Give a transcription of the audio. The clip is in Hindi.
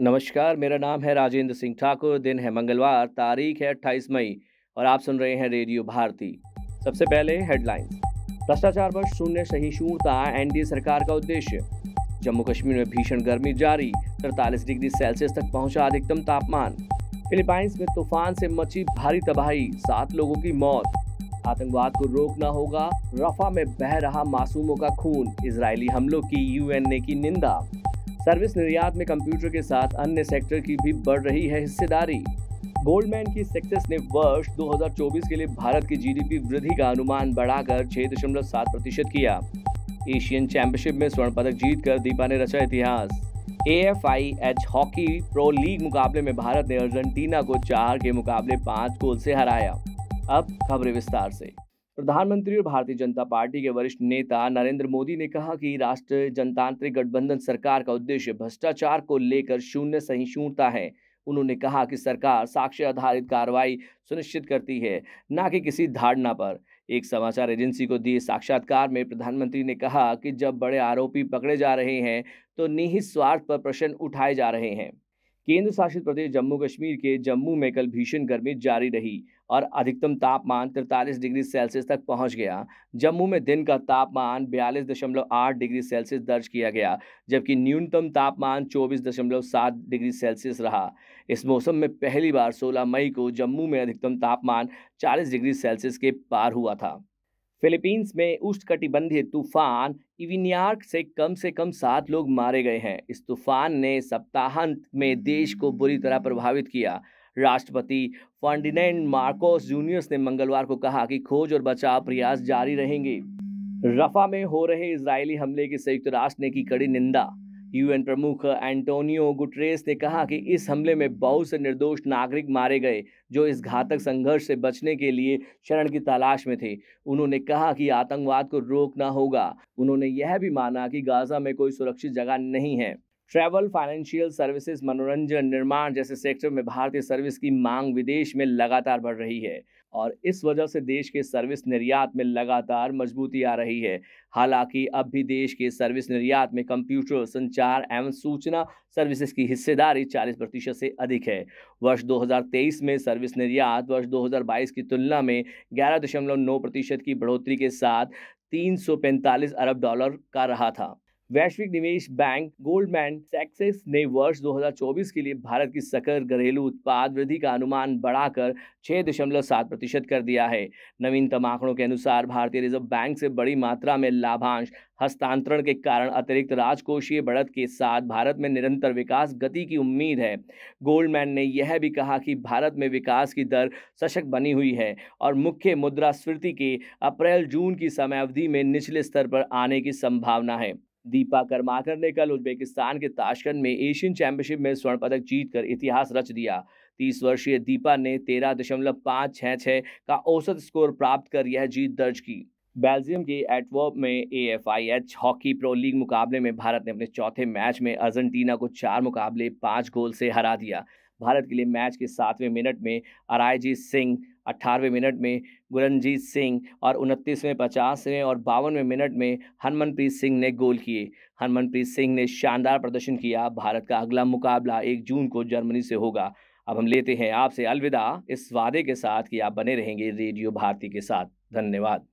नमस्कार, मेरा नाम है राजेंद्र सिंह ठाकुर। दिन है मंगलवार, तारीख है 28 मई और आप सुन रहे हैं रेडियो भारती। सबसे पहले हेडलाइंस। भ्रष्टाचार पर शून्य सहिष्णुता एनडीए सरकार का उद्देश्य। जम्मू कश्मीर में भीषण गर्मी जारी, 43 डिग्री सेल्सियस तक पहुंचा अधिकतम तापमान। फिलीपाइंस में तूफान से मची भारी तबाही, 7 लोगों की मौत। आतंकवाद को रोकना होगा, रफा में बह रहा मासूमों का खून। इजरायली हमलों की यूएन ने की निंदा। सर्विस निर्यात में कंप्यूटर के साथ अन्य सेक्टर की भी बढ़ रही है हिस्सेदारी। गोल्डमैन की सक्सेस ने वर्ष 2024 के लिए भारत की जीडीपी वृद्धि का अनुमान बढ़ाकर 6.7% किया। एशियन चैंपियनशिप में स्वर्ण पदक जीतकर दीपा ने रचा इतिहास। AFIH हॉकी प्रो लीग मुकाबले में भारत ने अर्जेंटीना को 4 के मुकाबले 5 गोल से हराया। अब खबरें विस्तार से। प्रधानमंत्री और भारतीय जनता पार्टी के वरिष्ठ नेता नरेंद्र मोदी ने कहा कि राष्ट्रीय जनतांत्रिक गठबंधन सरकार का उद्देश्य भ्रष्टाचार को लेकर शून्य सहिष्णुता है। उन्होंने कहा कि सरकार साक्ष्य आधारित कार्रवाई सुनिश्चित करती है, न कि किसी धारणा पर। एक समाचार एजेंसी को दिए साक्षात्कार में प्रधानमंत्री ने कहा कि जब बड़े आरोपी पकड़े जा रहे हैं तो निहित स्वार्थ पर प्रश्न उठाए जा रहे हैं। केंद्र शासित प्रदेश जम्मू कश्मीर के जम्मू में कल भीषण गर्मी जारी रही और अधिकतम तापमान 43 डिग्री सेल्सियस तक पहुंच गया। जम्मू में दिन का तापमान 42.8 डिग्री सेल्सियस दर्ज किया गया, जबकि न्यूनतम तापमान 24.7 डिग्री सेल्सियस रहा। इस मौसम में पहली बार 16 मई को जम्मू में अधिकतम तापमान 40 डिग्री सेल्सियस के पार हुआ था। फिलीपींस में उष्णकटिबंधीय तूफान इविनियार्क से कम 7 लोग मारे गए हैं। इस तूफान ने सप्ताहांत में देश को बुरी तरह प्रभावित किया। राष्ट्रपति फर्डिनेंड मार्कोस जूनियर ने मंगलवार को कहा कि खोज और बचाव प्रयास जारी रहेंगे। रफा में हो रहे इजरायली हमले की संयुक्त राष्ट्र ने की कड़ी निंदा। यूएन प्रमुख एंटोनियो गुटरेस ने कहा कि इस हमले में बहुत से निर्दोष नागरिक मारे गए जो इस घातक संघर्ष से बचने के लिए शरण की तलाश में थे। उन्होंने कहा कि आतंकवाद को रोकना होगा। उन्होंने यह भी माना कि गाजा में कोई सुरक्षित जगह नहीं है। ट्रैवल, फाइनेंशियल सर्विसेज, मनोरंजन, निर्माण जैसे सेक्टर में भारतीय सर्विस की मांग विदेश में लगातार बढ़ रही है और इस वजह से देश के सर्विस निर्यात में लगातार मजबूती आ रही है। हालांकि अब भी देश के सर्विस निर्यात में कंप्यूटर, संचार एवं सूचना सर्विसेज की हिस्सेदारी 40% से अधिक है। वर्ष 2023 में सर्विस निर्यात वर्ष 2022 की तुलना में 11.9% की बढ़ोतरी के साथ $345 अरब का रहा था। वैश्विक निवेश बैंक गोल्डमैन सैक्स ने वर्ष 2024 के लिए भारत की सकल घरेलू उत्पाद वृद्धि का अनुमान बढ़ाकर 6.7% कर दिया है। नवीनतम आंकड़ों के अनुसार भारतीय रिजर्व बैंक से बड़ी मात्रा में लाभांश हस्तांतरण के कारण अतिरिक्त राजकोषीय बढ़त के साथ भारत में निरंतर विकास गति की उम्मीद है। गोल्डमैन ने यह भी कहा कि भारत में विकास की दर सशक्त बनी हुई है और मुख्य मुद्रास्फीति के अप्रैल-जून की समयावधि में निचले स्तर पर आने की संभावना है। दीपा कर्माकर ने कल उज्बेकिस्तान के ताशकंद में एशियन चैंपियनशिप में स्वर्ण पदक जीतकर इतिहास रच दिया। 30 वर्षीय दीपा ने 13.566 का औसत स्कोर प्राप्त कर यह जीत दर्ज की। बेल्जियम के एंटवर्प में AFIH हॉकी प्रो लीग मुकाबले में भारत ने अपने चौथे मैच में अर्जेंटीना को 4 मुकाबले 5 गोल से हरा दिया। भारत के लिए मैच के 7वें मिनट में अरायजीत सिंह, 18वें मिनट में गुरनजीत सिंह और 29वें, 50वें और 52वें मिनट में हरमनप्रीत सिंह ने गोल किए। हरमनप्रीत सिंह ने शानदार प्रदर्शन किया। भारत का अगला मुकाबला 1 जून को जर्मनी से होगा। अब हम लेते हैं आपसे अलविदा, इस वादे के साथ कि आप बने रहेंगे रेडियो भारती के साथ। धन्यवाद।